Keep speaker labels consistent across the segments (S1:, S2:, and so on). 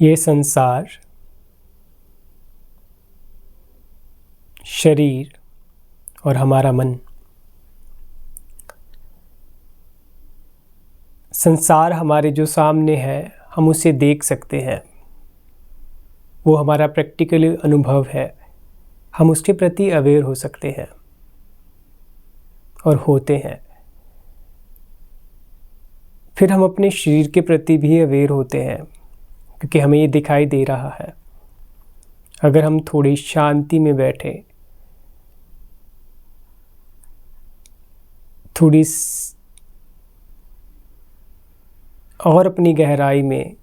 S1: ये संसार, शरीर और हमारा मन। संसार हमारे जो सामने है, हम उसे देख सकते हैं, वो हमारा प्रैक्टिकली अनुभव है। हम उसके प्रति अवेयर हो सकते हैं और होते हैं। फिर हम अपने शरीर के प्रति भी अवेयर होते हैं, क्योंकि हमें ये दिखाई दे रहा है। अगर हम थोड़ी शांति में बैठे, थोड़ी और अपनी गहराई में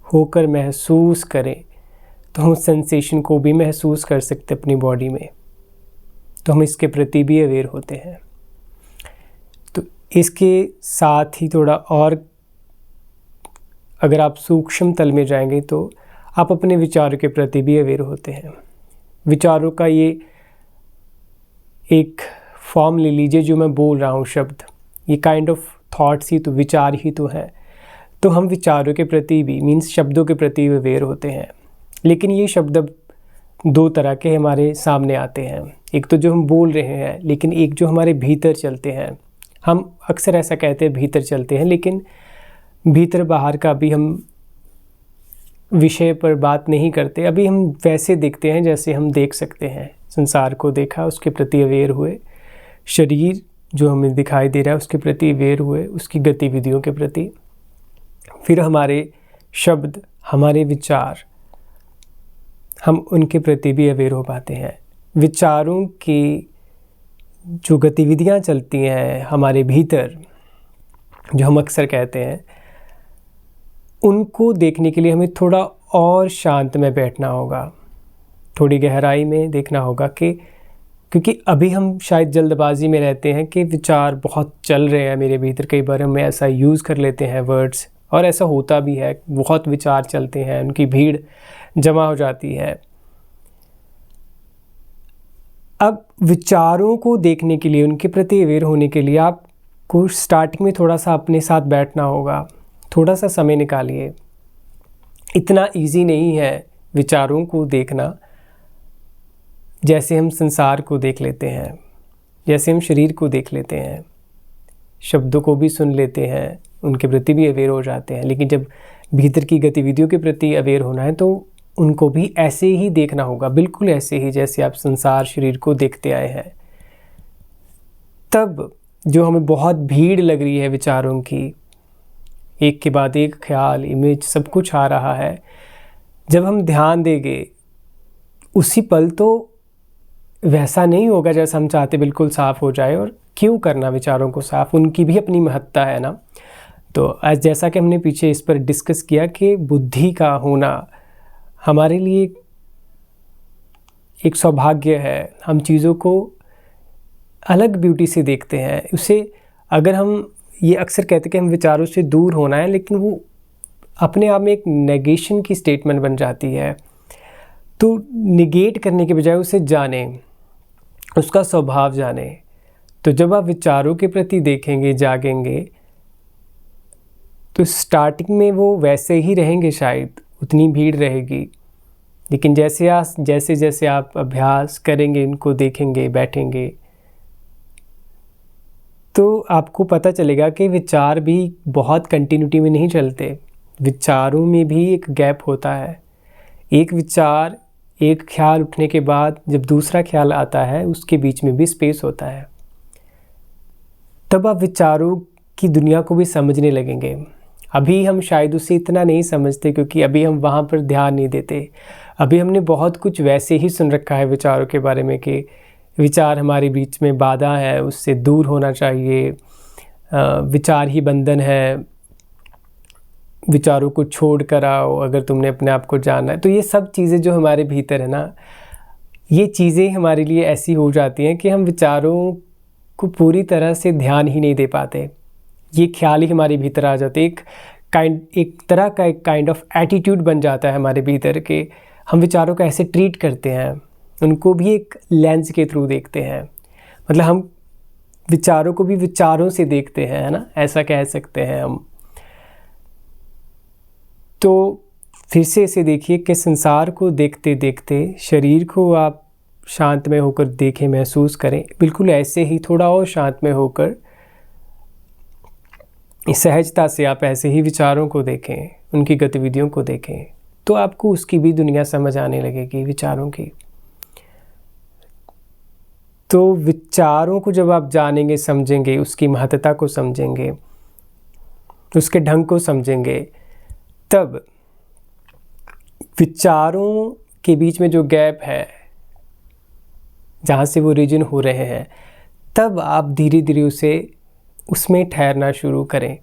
S1: होकर महसूस करें, तो हम सेंसेशन को भी महसूस कर सकते अपनी बॉडी में। तो हम इसके प्रति भी अवेयर होते हैं। तो इसके साथ ही थोड़ा और अगर आप सूक्ष्म तल में जाएंगे तो आप अपने विचारों के प्रति भी अवेयर होते हैं। विचारों का ये एक फॉर्म ले लीजिए, जो मैं बोल रहा हूँ शब्द, ये काइंड ऑफ थॉट्स ही तो, विचार ही तो है। तो हम विचारों के प्रति भी, मीन्स शब्दों के प्रति अवेयर होते हैं। लेकिन ये शब्द अब दो तरह के हमारे सामने आते हैं। एक तो जो हम बोल रहे हैं, लेकिन एक जो हमारे भीतर चलते हैं। हम अक्सर ऐसा कहते हैं भीतर चलते हैं, लेकिन भीतर बाहर का भी हम विषय पर बात नहीं करते। अभी हम वैसे देखते हैं जैसे हम देख सकते हैं। संसार को देखा, उसके प्रति अवेयर हुए। शरीर जो हमें दिखाई दे रहा है उसके प्रति अवेयर हुए, उसकी गतिविधियों के प्रति। फिर हमारे शब्द, हमारे विचार, हम उनके प्रति भी अवेयर हो पाते हैं। विचारों की जो गतिविधियां चलती हैं हमारे भीतर, जो हम अक्सर कहते हैं, उनको देखने के लिए हमें थोड़ा और शांत में बैठना होगा, थोड़ी गहराई में देखना होगा। क्योंकि अभी हम शायद जल्दबाजी में रहते हैं कि विचार बहुत चल रहे हैं मेरे भीतर। कई बार हम ऐसा यूज़ कर लेते हैं वर्ड्स, और ऐसा होता भी है, बहुत विचार चलते हैं, उनकी भीड़ जमा हो जाती है। अब विचारों को देखने के लिए, उनके प्रति अवेयर होने के लिए आपको स्टार्टिंग में थोड़ा सा अपने साथ बैठना होगा। थोड़ा सा समय निकालिए। इतना इजी नहीं है विचारों को देखना जैसे हम संसार को देख लेते हैं, जैसे हम शरीर को देख लेते हैं, शब्दों को भी सुन लेते हैं, उनके प्रति भी अवेयर हो जाते हैं। लेकिन जब भीतर की गतिविधियों के प्रति अवेयर होना है तो उनको भी ऐसे ही देखना होगा, बिल्कुल ऐसे ही जैसे आप संसार, शरीर को देखते आए हैं। तब जो हमें बहुत भीड़ लग रही है विचारों की, एक के बाद एक ख्याल, इमेज, सब कुछ आ रहा है, जब हम ध्यान देंगे उसी पल तो वैसा नहीं होगा जैसा हम चाहते, बिल्कुल साफ़ हो जाए। और क्यों करना विचारों को साफ़, उनकी भी अपनी महत्ता है ना। तो आज जैसा कि हमने पीछे इस पर डिस्कस किया कि बुद्धि का होना हमारे लिए एक सौभाग्य है। हम चीज़ों को अलग ब्यूटी से देखते हैं। उसे अगर हम ये अक्सर कहते हैं कि हम विचारों से दूर होना है, लेकिन वो अपने आप में एक नेगेशन की स्टेटमेंट बन जाती है। तो निगेट करने के बजाय उसे जाने, उसका स्वभाव जाने। तो जब आप विचारों के प्रति देखेंगे, जागेंगे, तो स्टार्टिंग में वो वैसे ही रहेंगे, शायद उतनी भीड़ रहेगी। लेकिन जैसे जैसे आप अभ्यास करेंगे, इनको देखेंगे, बैठेंगे, तो आपको पता चलेगा कि विचार भी बहुत कंटिन्यूटी में नहीं चलते। विचारों में भी एक गैप होता है। एक विचार, एक ख्याल उठने के बाद जब दूसरा ख्याल आता है, उसके बीच में भी स्पेस होता है। तब आप विचारों की दुनिया को भी समझने लगेंगे। अभी हम शायद उसे इतना नहीं समझते, क्योंकि अभी हम वहाँ पर ध्यान नहीं देते। अभी हमने बहुत कुछ वैसे ही सुन रखा है विचारों के बारे में कि विचार हमारे बीच में बाधा है, उससे दूर होना चाहिए, विचार ही बंधन है, विचारों को छोड़ कर आओ अगर तुमने अपने आप को जानना है। तो ये सब चीज़ें जो हमारे भीतर है ना, ये चीज़ें हमारे लिए ऐसी हो जाती हैं कि हम विचारों को पूरी तरह से ध्यान ही नहीं दे पाते। ये ख्याल ही हमारे भीतर आ जाते, एक तरह का एक काइंड ऑफ एटीट्यूड बन जाता है हमारे भीतर के। हम विचारों को ऐसे ट्रीट करते हैं, उनको भी एक लेंस के थ्रू देखते हैं। मतलब हम विचारों को भी विचारों से देखते हैं, है ना, ऐसा कह सकते हैं हम। तो फिर से इसे देखिए कि संसार को देखते देखते शरीर को आप शांतमय होकर देखें, महसूस करें। बिल्कुल ऐसे ही थोड़ा और शांतमय होकर इस सहजता से आप ऐसे ही विचारों को देखें, उनकी गतिविधियों को देखें, तो आपको उसकी भी दुनिया समझ आने लगेगी, विचारों की। तो विचारों को जब आप जानेंगे, समझेंगे, उसकी महत्ता को समझेंगे, उसके ढंग को समझेंगे, तब विचारों के बीच में जो गैप है, जहाँ से वो रीजन हो रहे हैं, तब आप धीरे धीरे उसमें ठहरना शुरू करें।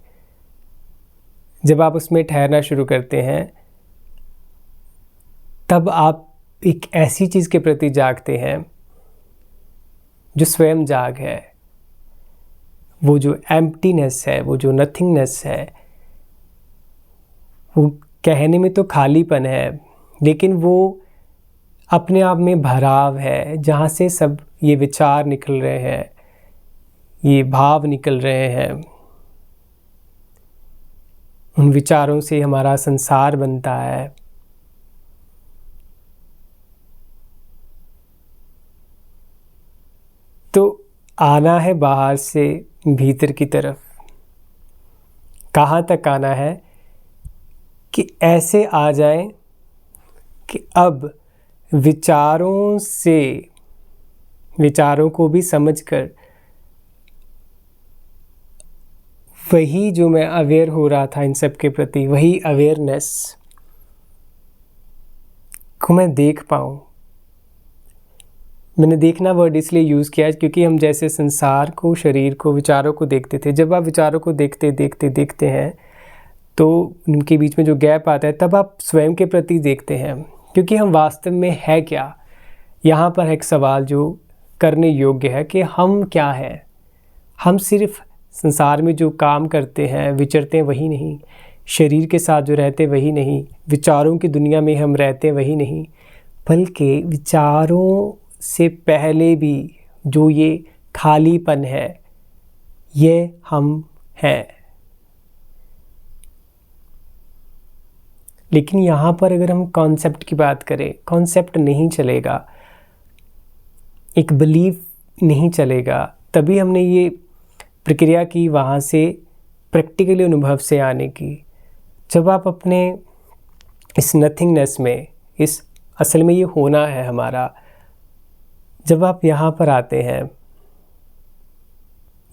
S1: जब आप उसमें ठहरना शुरू करते हैं, तब आप एक ऐसी चीज़ के प्रति जागते हैं जो स्वयं जाग है। वो जो एम्प्टीनेस है, वो जो नथिंगनेस है, वो कहने में तो खालीपन है, लेकिन वो अपने आप में भराव है, जहाँ से सब ये विचार निकल रहे हैं, ये भाव निकल रहे हैं। उन विचारों से हमारा संसार बनता है। तो आना है बाहर से भीतर की तरफ। कहाँ तक आना है कि ऐसे आ जाएं कि अब विचारों को भी समझकर वही जो मैं अवेयर हो रहा था इन सब के प्रति, वही अवेयरनेस को मैं देख पाऊँ। मैंने देखना वर्ड इसलिए यूज़ किया है क्योंकि हम जैसे संसार को, शरीर को, विचारों को देखते थे, जब आप विचारों को देखते हैं तो उनके बीच में जो गैप आता है, तब आप स्वयं के प्रति देखते हैं। क्योंकि हम वास्तव में है क्या, यहाँ पर एक सवाल जो करने योग्य है कि हम क्या हैं। हम सिर्फ संसार में जो काम करते हैं, विचरते हैं, वही नहीं। शरीर के साथ जो रहते वही नहीं। विचारों की दुनिया में हम रहते वही नहीं, बल्कि विचारों से पहले भी जो ये खालीपन है, ये हम हैं। लेकिन यहाँ पर अगर हम कॉन्सेप्ट की बात करें, कॉन्सेप्ट नहीं चलेगा, एक बिलीफ नहीं चलेगा। तभी हमने ये प्रक्रिया की वहाँ से प्रैक्टिकली अनुभव से आने की। जब आप अपने इस नथिंगनेस में, इस असल में ये होना है हमारा, जब आप यहाँ पर आते हैं,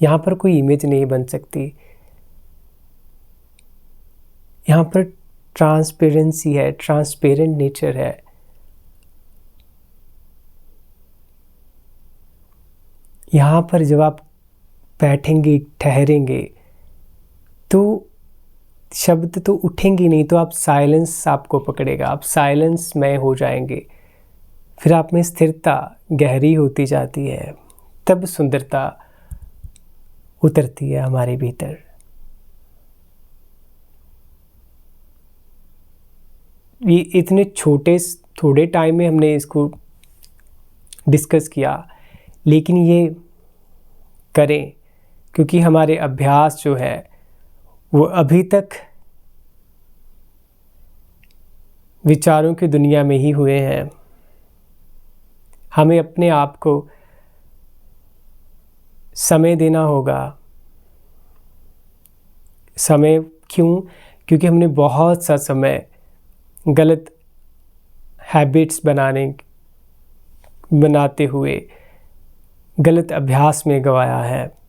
S1: यहाँ पर कोई इमेज नहीं बन सकती। यहाँ पर ट्रांसपेरेंसी है, ट्रांसपेरेंट नेचर है। यहाँ पर जब आप बैठेंगे, ठहरेंगे, तो शब्द तो उठेंगे नहीं, तो आप साइलेंस आपको पकड़ेगा, आप साइलेंस में हो जाएंगे। फिर आप में स्थिरता गहरी होती जाती है, तब सुंदरता उतरती है हमारे भीतर। ये इतने थोड़े टाइम में हमने इसको डिस्कस किया, लेकिन ये करें क्योंकि हमारे अभ्यास जो है वो अभी तक विचारों की दुनिया में ही हुए हैं। हमें अपने आप को समय देना होगा। समय क्यों? क्योंकि हमने बहुत सा समय गलत हैबिट्स बनाते हुए गलत अभ्यास में गंवाया है।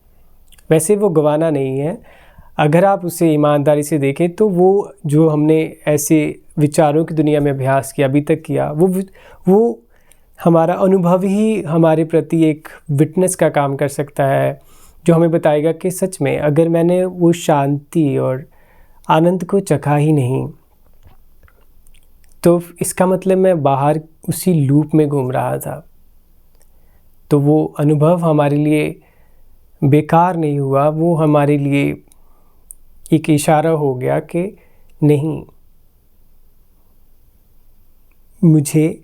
S1: वैसे वो गंवाना नहीं है, अगर आप उसे ईमानदारी से देखें तो वो जो हमने ऐसे विचारों की दुनिया में अभ्यास किया, अभी तक किया, वो हमारा अनुभव ही हमारे प्रति एक विटनेस का काम कर सकता है, जो हमें बताएगा कि सच में अगर मैंने वो शांति और आनंद को चखा ही नहीं, तो इसका मतलब मैं बाहर उसी लूप में घूम रहा था। तो वो अनुभव हमारे लिए बेकार नहीं हुआ, वो हमारे लिए एक इशारा हो गया कि नहीं, मुझे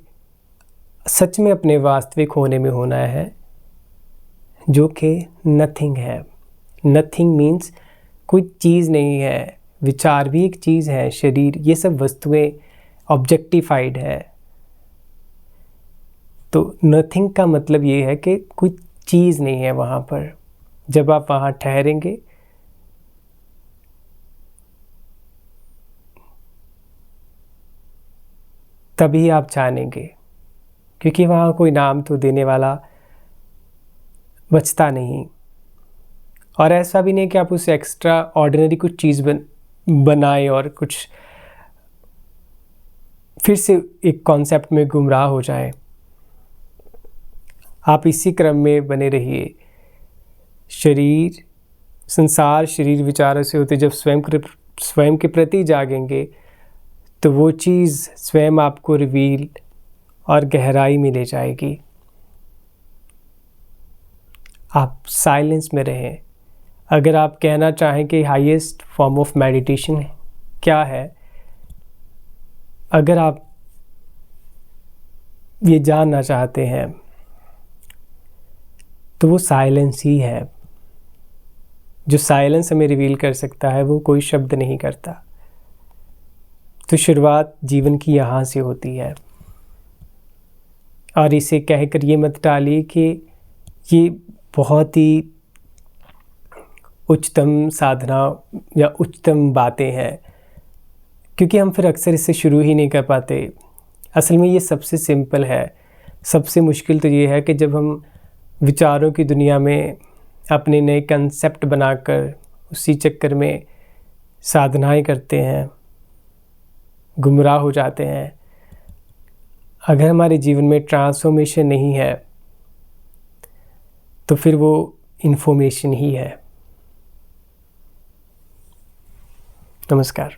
S1: सच में अपने वास्तविक होने में होना है, जो कि नथिंग है। नथिंग मीन्स कोई चीज़ नहीं है। विचार भी एक चीज़ है, शरीर, ये सब वस्तुएं ऑब्जेक्टिफाइड है। तो नथिंग का मतलब ये है कि कोई चीज़ नहीं है वहाँ पर। जब आप वहाँ ठहरेंगे तभी आप जानेंगे, क्योंकि वहाँ कोई नाम तो देने वाला बचता नहीं। और ऐसा भी नहीं कि आप उस एक्स्ट्रा ऑर्डिनरी कुछ चीज़ बनाए और कुछ फिर से एक कॉन्सेप्ट में गुमराह हो जाए। आप इसी क्रम में बने रहिए। शरीर, संसार शरीर विचारों से होते जब स्वयं के प्रति जागेंगे तो वो चीज़ स्वयं आपको रिवील और गहराई में ले जाएगी। आप साइलेंस में रहें। अगर आप कहना चाहें कि हाईएस्ट फॉर्म ऑफ मेडिटेशन क्या है, अगर आप ये जानना चाहते हैं तो वो साइलेंस ही है। जो साइलेंस हमें रिवील कर सकता है वो कोई शब्द नहीं करता। तो शुरुआत जीवन की यहाँ से होती है। और इसे कहकर ये मत टालिए कि ये बहुत ही उच्चतम साधना या उच्चतम बातें हैं, क्योंकि हम फिर अक्सर इससे शुरू ही नहीं कर पाते। असल में ये सबसे सिंपल है। सबसे मुश्किल तो ये है कि जब हम विचारों की दुनिया में अपने नए कंसेप्ट बनाकर उसी चक्कर में साधनाएं करते हैं, गुमराह हो जाते हैं। अगर हमारे जीवन में ट्रांसफॉर्मेशन नहीं है तो फिर वो इन्फॉर्मेशन ही है। नमस्कार।